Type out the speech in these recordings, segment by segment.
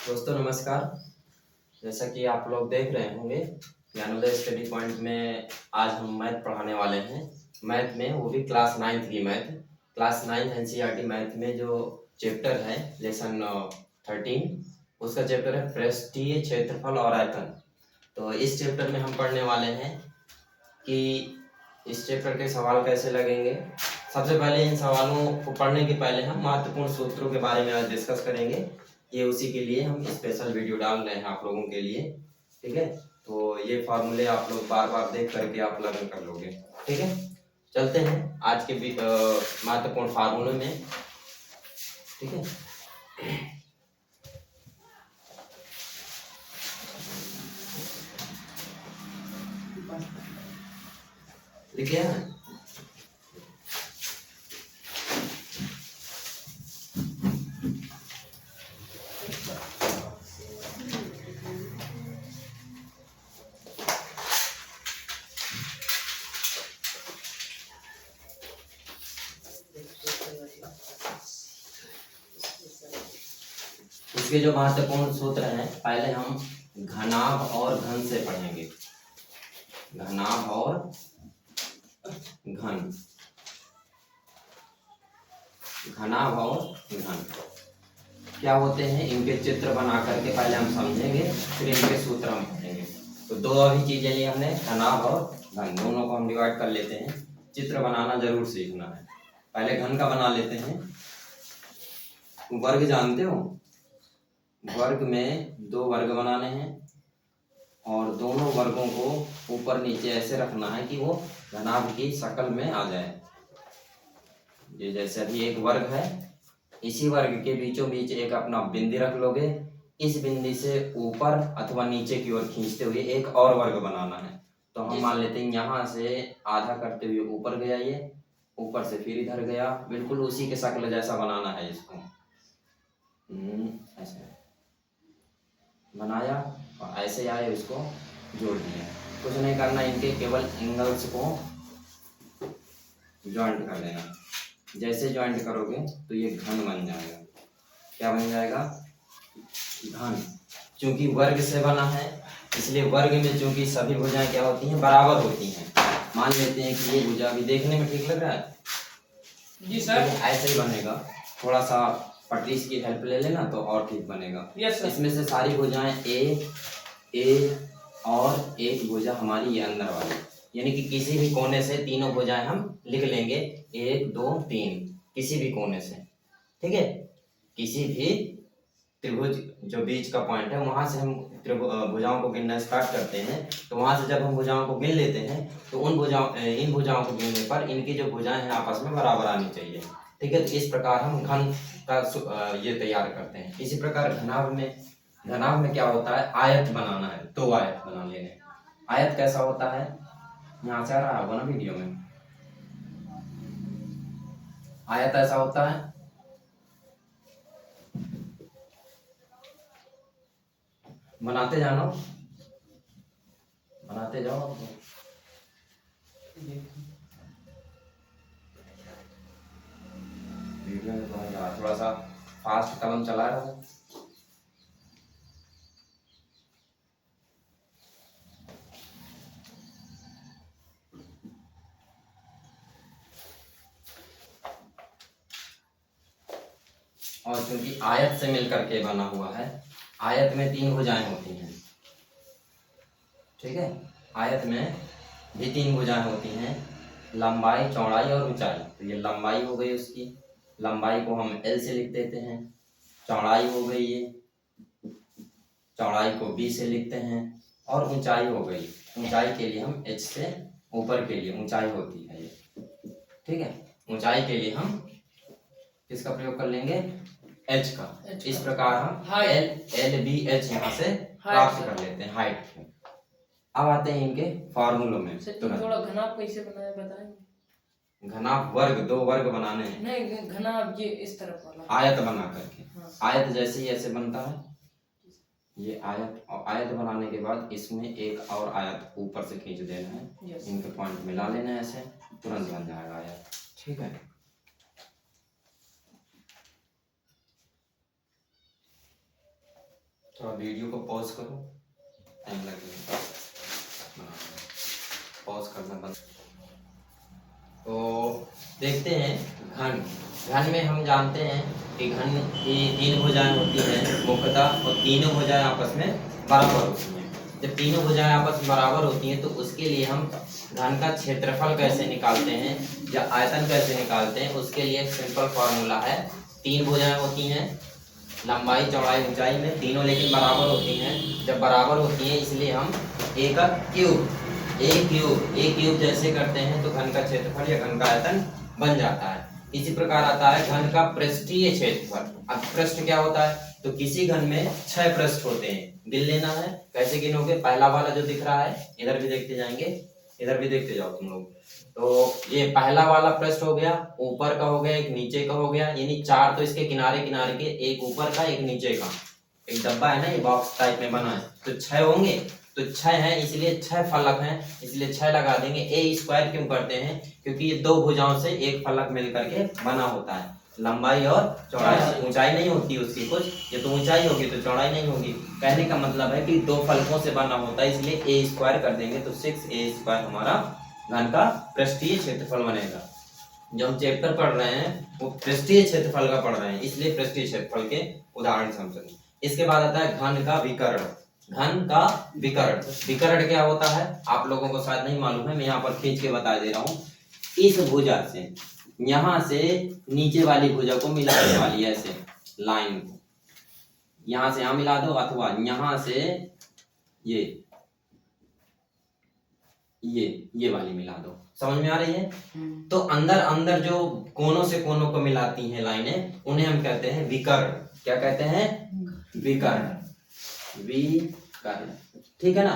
दोस्तों नमस्कार। जैसा कि आप लोग देख रहे होंगे ज्ञानोदय स्टडी पॉइंट में आज हम मैथ पढ़ाने वाले हैं। मैथ में वो भी क्लास 9th की math, class 9th NCERT math में जो चैप्टर है लेसन 13 उसका चैप्टर है पृष्ठीय क्षेत्रफल और आयतन। तो इस चैप्टर में हम पढ़ने वाले हैं कि इस चैप्टर के सवाल कैसे लगेंगे। सबसे पहले इन सवालों को पढ़ने के पहले हम महत्वपूर्ण सूत्रों के बारे में आज डिस्कस करेंगे। ये उसी के लिए हम स्पेशल वीडियो डाल रहे हैं आप लोगों के लिए, ठीक है। तो ये फार्मूले आप लोग बार बार देख करके आप लर्न कर लोगे, ठीक है। चलते हैं आज के महत्वपूर्ण फार्मूले में, ठीक है। लिखे हैं इसके जो महत्वपूर्ण सूत्र हैं, पहले हम घनाभ और घन से पढ़ेंगे। घनाभ और घन, घनाभ और घन क्या होते हैं, इनके चित्र बना करके पहले हम समझेंगे, फिर इनके सूत्र हम पढ़ेंगे। तो दो अभी चीजें ली हमने, घनाभ और घन, दोनों को हम डिवाइड कर लेते हैं। चित्र बनाना जरूर सीखना है। पहले घन का बना लेते हैं। वर्ग जानते हो, वर्ग में दो वर्ग बनाने हैं और दोनों वर्गों को ऊपर नीचे ऐसे रखना है कि वो घनाभ की शक्ल में आ जाए। ये जैसे अभी एक वर्ग है, इसी वर्ग के बीचों बीच एक अपना बिंदी रख लोगे। इस बिंदी से ऊपर अथवा नीचे की ओर खींचते हुए एक और वर्ग बनाना है। तो हम मान लेते हैं यहाँ से आधा करते हुए ऊपर गया, ये ऊपर से फिर इधर गया, बिल्कुल उसी के शक्ल जैसा बनाना है इसको। ऐसे बनाया और ऐसे आए, उसको जोड़ दिया। कुछ नहीं करना, इनके केवल एंगल्स को ज्वाइंट कर देना। जैसे ज्वाइंट करोगे तो ये घन बन जाएगा। क्या बन जाएगा? घन। चूंकि वर्ग से बना है इसलिए वर्ग में चूंकि सभी भुजाएं क्या होती हैं, बराबर होती हैं। मान लेते हैं कि ये भुजा भी देखने में ठीक लग रहा है जी सर, ऐसे ही बनेगा। थोड़ा सा पटरी की हेल्प ले लेना तो और ठीक बनेगा। Yes sir. इसमें से सारी भुजाएं ए और एक भुजा हमारी ये अंदर वाली, यानी कि किसी भी कोने से तीनों भुजाएं हम लिख लेंगे, 1 2 3, किसी भी कोने से, ठीक है। किसी भी त्रिभुज जो बीच का पॉइंट है वहां से हम भुजाओं को गिनना स्टार्ट करते हैं। तो वहां से जब हम भुजाओं को गिन लेते हैं तो इन भुजाओं को गिनने पर इनकी जो भुजाएं हैं आपस में बराबर आनी चाहिए, ठीक है। तो इस प्रकार हम घन का ये तैयार करते हैं। इसी प्रकार घनाभ में क्या होता है, आयत बनाना है, दो आयत बना लेने। आयत कैसा होता है, यहाँ से आ रहा होगा ना वीडियो में। आयत ऐसा होता है, बनाते जानो, बनाते जाओ। वीडियो में थोड़ा सा फास्ट कलम चला रहा है। और क्योंकि आयत से मिलकर के बना हुआ है, आयत में 3 भुजाएं होती हैं, ठीक है। आयत में भी 3 भुजाएं होती हैं, लंबाई, चौड़ाई और ऊंचाई। तो ये लंबाई हो गई उसकी, लंबाई को हम L से लिख देते हैं। चौड़ाई हो गई, ये चौड़ाई को B से लिखते हैं। और ऊंचाई हो गई, ऊंचाई के लिए हम H से, ऊपर के लिए ऊंचाई होती है ये, ठीक है। ऊंचाई के लिए हम किसका प्रयोग कर लेंगे, H का। इस प्रकार हम L B H यहाँ से प्राप्त कर लेते हैं, हाइट। अब आते हैं इनके फार्मूलों में। थोड़ा घनाभ कैसे बनाया बताएंगे? घनाभ वर्ग, दो वर्ग बनाने हैं। नहीं, घनाभ ये इस तरफ वाला आयत बना करके। हाँ। आयत जैसे ही ऐसे बनता है, ये आयत, और आयत बनाने के बाद इसमें एक और आयत ऊपर से खींच देना है। इनके पॉइंट मिला लेना है, ऐसे तुरंत बन जाएगा आयत, ठीक है। थोड़ा वीडियो को पॉज करो, टाइम लगेगा, पॉज करना बंद। तो देखते हैं घन। घन में हम जानते हैं कि घन की 3 भुजाएं होती हैं मुख्यतः, और तीनों भुजाएं आपस में बराबर होती हैं। जब तीनों भुजाएं आपस में बराबर होती हैं तो उसके लिए हम घन का क्षेत्रफल कैसे निकालते हैं या आयतन कैसे निकालते हैं, उसके लिए एक सिंपल फार्मूला है। 3 भुजाएं होती हैं, लंबाई चौड़ाई ऊंचाई में तीनों लेकिन बराबर होती हैं। जब बराबर होती हैं इसलिए हम ए का क्यूब ए क्यूब जैसे करते हैं तो घन का क्षेत्रफल या घन का आयतन बन जाता है। इसी प्रकार आता है घन का पृष्ठीय क्षेत्रफल। अब पृष्ठ क्या होता है, तो किसी घन में 6 पृष्ठ होते हैं, गिन लेना है। कैसे गिनोगे, पहला वाला जो दिख रहा है, इधर भी देखते जाएंगे, इधर भी देखते जाओ तुम लोग। तो ये पहला वाला पृष्ठ हो गया, ऊपर का हो गया, एक नीचे का हो गया, यानी 4 तो इसके किनारे किनारे के, एक ऊपर का एक नीचे का। एक डब्बा है ना, ये बॉक्स टाइप में बना है, तो 6 होंगे। तो 6 है इसलिए 6 फलक हैं, इसलिए 6 लगा देंगे। ए स्क्वायर क्यों करते हैं, क्योंकि ये 2 भुजाओं से एक फलक मिलकर के बना होता है। लंबाई और चौड़ाई, ऊंचाई नहीं होती उसकी कुछ, ये तो ऊंचाई होगी तो चौड़ाई नहीं होगी। कहने का मतलब है कि 2 फलकों से बना होता है, इसलिए ए स्क्वायर कर देंगे तो 6a स्क्वायर हमारा घन का पृष्ठीय क्षेत्रफल बनेगा। जो हम चैप्टर पढ़ रहे हैं वो पृष्ठीय क्षेत्रफल का पढ़ रहे हैं, इसलिए पृष्ठीय क्षेत्रफल के उदाहरण समझेंगे। इसके बाद आता है घन का विकर्ण। घन का विकर्ण, विकर्ण क्या होता है आप लोगों को शायद नहीं मालूम है, मैं यहाँ पर खींच के बता दे रहा हूँ। इस भुजा से, यहाँ से नीचे वाली भुजा को मिलाने वाली ऐसे लाइन को यहाँ से यहाँ मिला दो, अथवा यहाँ से ये वाली मिला दो। समझ में आ रही है? तो अंदर अंदर जो कोनों से कोनों को मिलाती हैं लाइनें, उन्हें हम कहते हैं विकर्ण। क्या कहते हैं? विकर्ण। विकर्ण, ठीक है ना।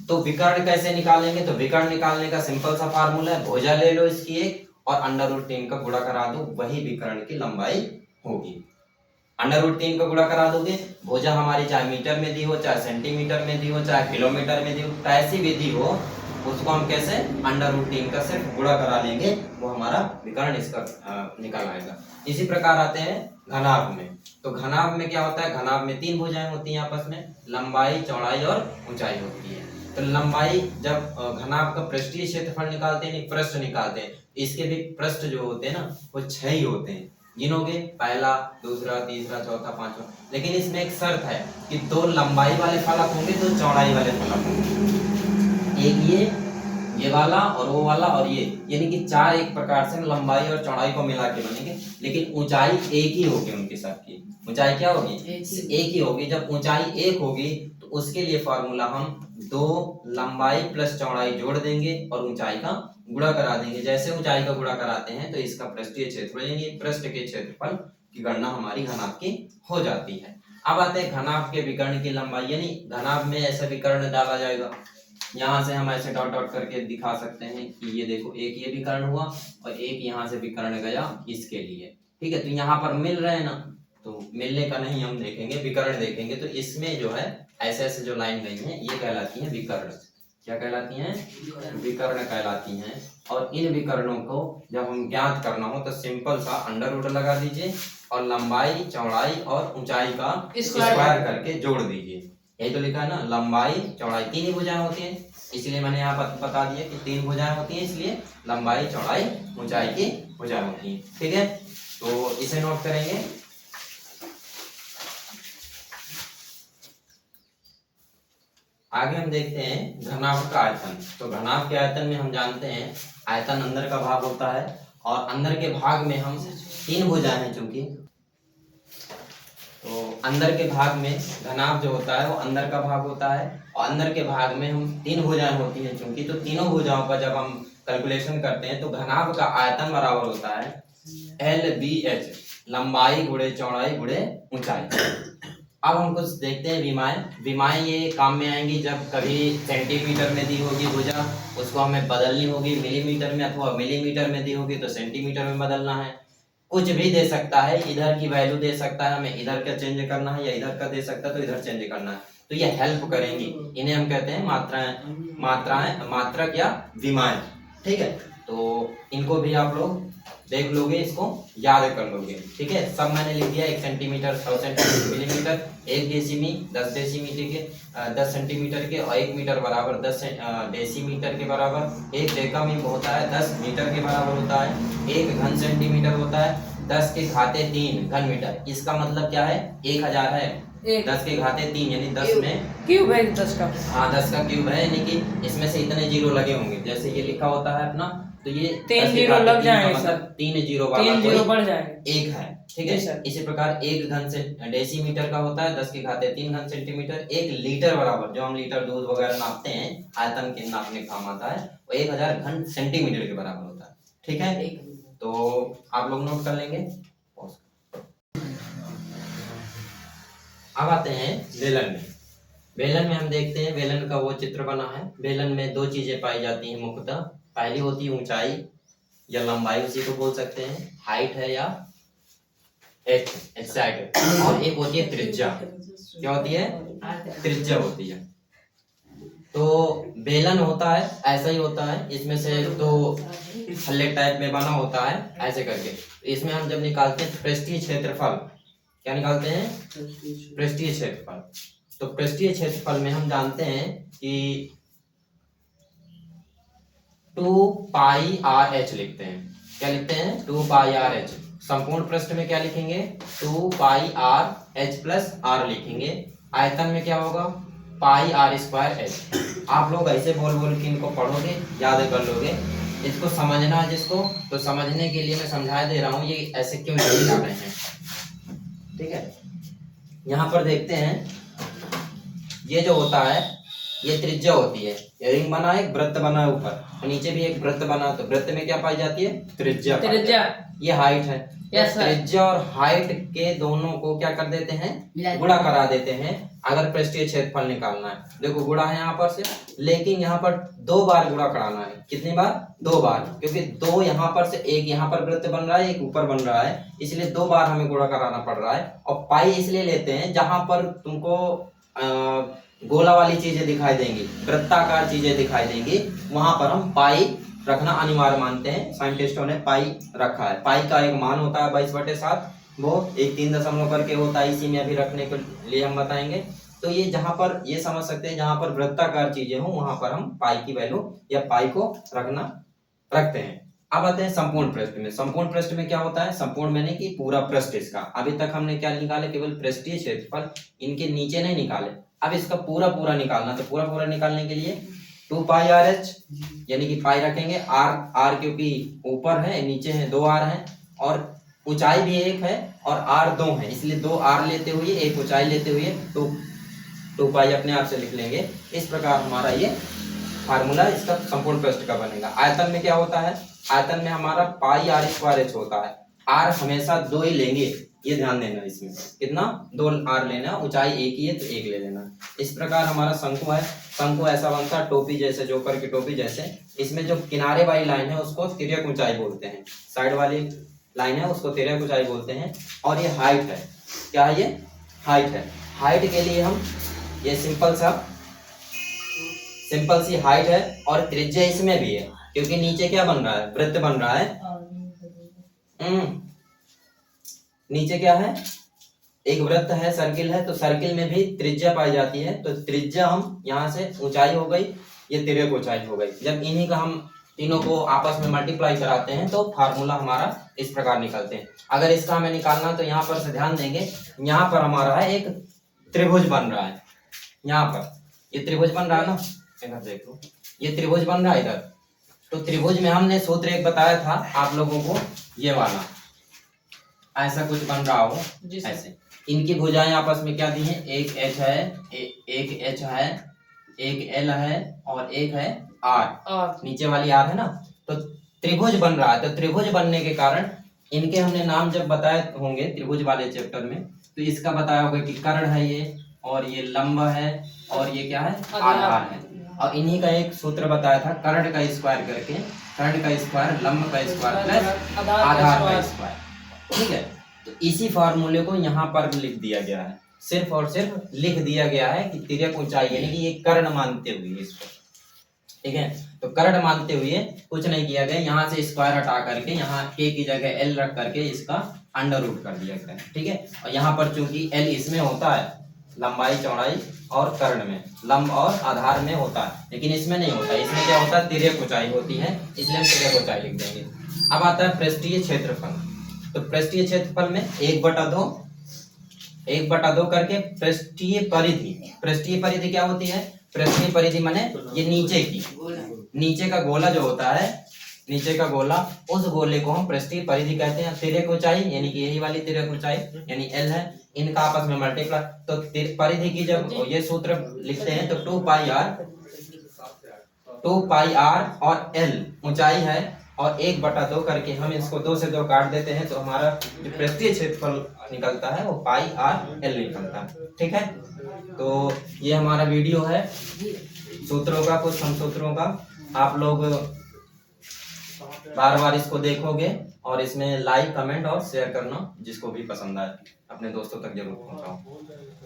तो विकर्ण कैसे निकालेंगे, तो विकर्ण निकालने का सिंपल सा फार्मूला है, भुजा ले लो इसकी एक और √3 का गुणा करा दो, वही विकर्ण की लंबाई होगी। √3 का गुणा करा दोगे, भुजा हमारी चाहे मीटर में दी हो, चाहे सेंटीमीटर में दी हो, चाहे किलोमीटर में दी हो, कैसी भी दी हो, उसको हम कैसे √3 का सिर्फ गुणा करा लेंगे, वो हमारा विकर्ण इसका निकल आएगा। इसी प्रकार आते हैं घनाभ में। तो घनाभ में क्या होता है, घनाभ में 3 भुजाएं होती हैं आपस में, लंबाई चौड़ाई और ऊंचाई होती है। तो लंबाई, जब घनाभ का पृष्ठीय क्षेत्रफल निकालते हैं, पृष्ठ निकालते हैं, इसके भी पृष्ठ जो होते हैं ना वो 6 ही होते हैं। गिनोगे, पहला, दूसरा, तीसरा, चौथा, पांचवा। लेकिन इसमें एक शर्त है कि 2 लंबाई वाले फलक होंगे, 2 चौड़ाई वाले फलक होंगे। एक ये वाला और वो वाला और ये, यानी कि 4 एक प्रकार से लंबाई और चौड़ाई को मिला के बनेंगे, लेकिन ऊंचाई एक ही होगी उनकी सबकी। ऊंचाई क्या होगी? एक ही होगी। जब ऊंचाई एक होगी तो उसके लिए फॉर्मूला हम 2 लंबाई प्लस चौड़ाई जोड़ देंगे और ऊंचाई का गुणा करा देंगे। जैसे ऊंचाई का गुणा कराते हैं तो इसका पृष्ठीय क्षेत्रफल यानी पृष्ठ के क्षेत्रफल की गणना हमारी घनाभ की हो जाती है। अब आते हैं घनाभ के विकर्ण की लंबाई, यानी घनाभ में ऐसा विकर्ण डाला जाएगा। यहाँ से हम ऐसे डॉट डॉट करके दिखा सकते हैं कि ये देखो, एक ये विकर्ण हुआ और एक यहाँ से विकर्ण गया इसके लिए, ठीक है। तो यहाँ पर मिल रहे हैं ना, तो मिलने का नहीं हम देखेंगे, विकर्ण देखेंगे। तो इसमें जो है ऐसे ऐसे जो लाइन गई है ये कहलाती है विकर्ण। क्या कहलाती हैं? विकर्ण कहलाती हैं। और इन विकर्णों को जब हम ज्ञात करना हो तो सिंपल सा √, लगा दीजिए और लंबाई चौड़ाई और ऊंचाई का स्क्वायर करके जोड़ दीजिए। यही तो लिखा है ना, लंबाई चौड़ाई 3 ही भुजाएं होती हैं, इसलिए मैंने यहाँ पर बता दिया कि 3 भुजाएं होती हैं, इसलिए लंबाई चौड़ाई ऊंचाई की भुजाएं होती हैं, ठीक है। तो इसे नोट करेंगे। आगे हम देखते हैं घनाभ का आयतन। तो घनाभ के आयतन में हम जानते हैं आयतन अंदर का भाग होता है, और अंदर के भाग में हम 3 भुजाएं हैं चूंकि, तो अंदर के भाग में घनाभ जो होता है वो अंदर का भाग होता है, और अंदर के भाग में हम 3 भुजाएं होती हैं चूंकि, तो तीनों भुजाओं का जब हम कैलकुलेशन करते हैं तो घनाभ का आयतन बराबर होता है LBH, लंबाई गुणे चौड़ाई गुणे ऊंचाई। अब हम कुछ देखते हैं विमाएं। विमाएं ये काम में आएंगी जब कभी सेंटीमीटर में दी होगी भुजा, उसको हमें बदलनी होगी मिलीमीटर में, अथवा मिलीमीटर में दी होगी तो सेंटीमीटर में बदलना है। कुछ भी दे सकता है, इधर की वैल्यू दे सकता है, हमें इधर का चेंज करना है, या इधर का दे सकता है तो इधर चेंज करना है, तो ये हेल्प करेंगी। इन्हें हम कहते हैं मात्रक या विमाएं, ठीक है। तो इनको भी आप लोग देख लोगे, इसको याद कर लोगे, ठीक है। सब मैंने लिख दिया, 1 सेंटीमीटर, 100 सेंटीमीटर, मिलीमीटर, 1 डेसीमी 10 डेसीमीटर के 10 सेंटीमीटर के, और 1 मीटर बराबर 10 डेसीमीटर के बराबर, 1 डेकामीटर होता है 10 मीटर के बराबर होता है, 1 घन सेंटीमीटर होता है 10 के घाते 3 घन मीटर। इसका मतलब क्या है, 1000 है, 10 के घाते 3 यानी 10 में क्यूब है 10 का। हाँ 10 का क्यूब है, यानी कि इसमें से इतने जीरो लगे होंगे, जैसे ये लिखा होता है अपना, तो ये 3 जीरो लग जाएंगे, मतलब 3 जीरो वाला 3 जीरो बढ़ जाएंगे, 1 है, ठीक है। इसी प्रकार 1 घन से डेसीमीटर का होता है 10 के घाते 3 घन सेंटीमीटर, 1 लीटर बराबर, जो हम लीटर दूध वगैरह नापते हैं, आयतन के नापने काम आता है, वो 1000 घन सेंटीमीटर के बराबर होता है, ठीक है। तो आप लोग नोट कर लेंगे। अब आते हैं बेलन में। बेलन में हम देखते हैं, बेलन का वो चित्र बना है। बेलन में 2 चीजें पाई जाती हैं मुख्यतः। पहली होती है ऊंचाई या लंबाई, उसी को बोल सकते हैं, हाइट है या एक्साइट, और एक होती है त्रिज्या। क्या होती है, त्रिज्या होती है। तो बेलन होता है, ऐसा ही होता है, इसमें से 2 हल्ले टाइप में बना होता है ऐसे करके। इसमें हम जब निकालते हैं पृष्ठीय क्षेत्रफल, क्या निकालते हैं, पृष्ठीय क्षेत्रफल। तो पृष्ठीय क्षेत्रफल में हम जानते हैं कि 2 पाई आर एच लिखते हैं। क्या लिखते हैं, 2 पाई आर एच। संपूर्ण पृष्ठ में क्या लिखेंगे, 2 पाई आर एच प्लस आर लिखेंगे। आयतन में क्या होगा, पाई आर स्क्वायर एच। आप लोग ऐसे बोल बोल के इनको पढ़ोगे, याद कर लोगे। इसको समझना है जिसको, तो समझने के लिए मैं समझा दे रहा हूँ ये ऐसे क्यों निकाल रहे हैं, ठीक है। यहाँ पर देखते हैं, ये जो होता है ये त्रिज्या होती है। ये रिंग बना है, एक वृत्त बना है ऊपर, और नीचे भी एक वृत्त बना, तो वृत्त में क्या पाई जाती है, त्रिज्या। ये हाइट है। त्रिज्या और हाइट के दोनों को क्या कर देते हैं, गुणा करा देते हैं, अगर पृष्ठीय क्षेत्रफल निकालना है। देखो गुणा है यहाँ पर से, लेकिन यहाँ पर 2 बार गुणा कराना है। कितनी बार, 2 बार, क्योंकि 2 यहाँ पर से, एक यहाँ पर वृत्त बन रहा है, एक ऊपर बन रहा है, इसलिए 2 बार हमें गुणा कराना पड़ रहा है। और पाई इसलिए लेते हैं जहां पर तुमको गोला वाली चीजें दिखाई देंगी, वृत्ताकार चीजें दिखाई देंगी, वहां पर हम पाई रखना अनिवार्य मानते हैं। साइंटिस्टों ने पाई रखा है। पाई का एक मान होता है 22/7, वो 1 3 दशमलव करके होता है, इसी में अभी रखने के लिए हम बताएंगे। तो ये जहां पर, ये समझ सकते हैं, जहां पर वृत्ताकार चीजें हो वहां पर हम पाई की वैल्यू या पाई को रखते हैं। अब आते हैं संपूर्ण पृष्ठ में। संपूर्ण पृष्ठ में क्या होता है, संपूर्ण मैंने कि पूरा पृष्ठ इसका। अभी तक हमने क्या निकाले, केवल पृष्ठीय क्षेत्रफल, इनके नीचे नहीं निकाले। अब इसका पूरा पूरा निकालना, तो पूरा पूरा निकालने के लिए 2 पाई आर एच, यानी कि पाई रखेंगे, आर क्योंकि ऊपर है, नीचे है, 2 आर है, और ऊंचाई भी 1 है और आर 2 है, इसलिए 2 आर लेते हुए 1 ऊंचाई लेते हुए 2 पाई अपने आप से लिख लेंगे। इस प्रकार हमारा ये फार्मूला इसका संपूर्ण पृष्ठ का बनेगा। आयतन में क्या होता है, आयतन में हमारा पाई आर स्क्वायर एच होता है। आर हमेशा 2 ही लेंगे, ये ध्यान देना। इसमें कितना, 2 आर लेना, ऊंचाई 1 ही है तो 1 ले लेना। इस प्रकार हमारा शंकु है। शंकु ऐसा बनता है टोपी जैसे, जोकर की टोपी जैसे। इसमें जो किनारे वाली लाइन है उसको तिर्यक ऊंचाई बोलते हैं, साइड वाली लाइन है उसको तिर्यक ऊंचाई बोलते हैं। और ये हाइट है, क्या है, ये हाइट है। हाइट के लिए हम ये सिंपल सी हाइट है, और त्रिज्या इसमें भी है, क्योंकि नीचे क्या बन रहा है, वृत्त बन रहा है। नीचे क्या है, एक वृत्त है, सर्किल है, तो सर्किल में भी त्रिज्या पाई जाती है। तो त्रिज्या हम यहाँ से, ऊंचाई हो गई, ये तिर्यक ऊंचाई हो गई। जब इन्हीं का हम तीनों को आपस में मल्टीप्लाई कराते हैं तो फार्मूला हमारा इस प्रकार निकलते हैं। अगर इसका हमें निकालना, तो यहाँ पर से ध्यान देंगे, यहाँ पर हमारा है एक त्रिभुज बन रहा है। यहाँ पर ये त्रिभुज बन रहा है ना, इधर देखो, ये त्रिभुज बन रहा है इधर। तो त्रिभुज में हमने सूत्र एक बताया था आप लोगों को, ये वाला, ऐसा कुछ बन रहा हो ऐसे। इनकी भुजाएं आपस में क्या दी हैं, एक एच है, एक एच है, एक एल है, और एक है आर, नीचे वाली आर है ना। तो त्रिभुज बन रहा है। तो त्रिभुज बनने के कारण इनके हमने नाम जब बताए होंगे त्रिभुज वाले चैप्टर में, तो इसका बताया होगा कि कर्ण है ये, और ये लंब है, और ये क्या है, आधार है। और इन्हीं का एक सूत्र बताया था, कर्ण का स्क्वायर करके, कर्ण का स्क्वायर, लंब का स्क्वायर प्लस आधार का स्क्वायर, ठीक है। तो इसी फार्मूले को यहाँ पर लिख दिया गया है, सिर्फ और सिर्फ लिख दिया गया है कि तिर्यक ऊंचाई, यानी कि ये कर्ण मानते हुए इसको, ठीक है। तो कर्ण मानते हुए कुछ नहीं किया गया, यहाँ से स्क्वायर हटा करके यहाँ k की जगह l रख करके इसका अंडर रूट कर दिया गया, ठीक है। और यहाँ पर चूंकि l इसमें होता है लंबाई चौड़ाई और कर्ण में लंब और आधार में होता है, लेकिन इसमें नहीं होता। इसमें क्या होता है, तिर्यक ऊंचाई होती है, इसलिए हम तिर्यक ऊंचाई लिख देंगे। अब आता है पृष्ठीय क्षेत्रफल। तो पृष्ठीय क्षेत्रफल में 1/2 करके पृष्ठीय परिधि। पृष्ठीय परिधि क्या होती है, पृष्ठीय परिधि माने ये नीचे की, नीचे का गोला जो होता है, नीचे का गोला, उस गोले को हम पृष्ठीय परिधि कहते हैं। तिर्यक ऊंचाई यानी कि यही वाली तिर्यक ऊंचाई यानी l है, इनका आपस में मल्टीप्लाई। तो परिधि की जब ये सूत्र लिखते हैं तो 2 पाई r और l ऊंचाई है, और 1/2 करके हम इसको 2 से 2 काट देते हैं, तो हमारा जो पृष्ठीय क्षेत्रफल निकलता है वो पाई r l निकलता है, ठीक है। तो ये हमारा वीडियो है सूत्रों का, कुछ सम सूत्रों का। आप लोग बार बार इसको देखोगे और इसमें लाइक कमेंट और शेयर करना, जिसको भी पसंद आए अपने दोस्तों तक जरूर पहुंचाओ।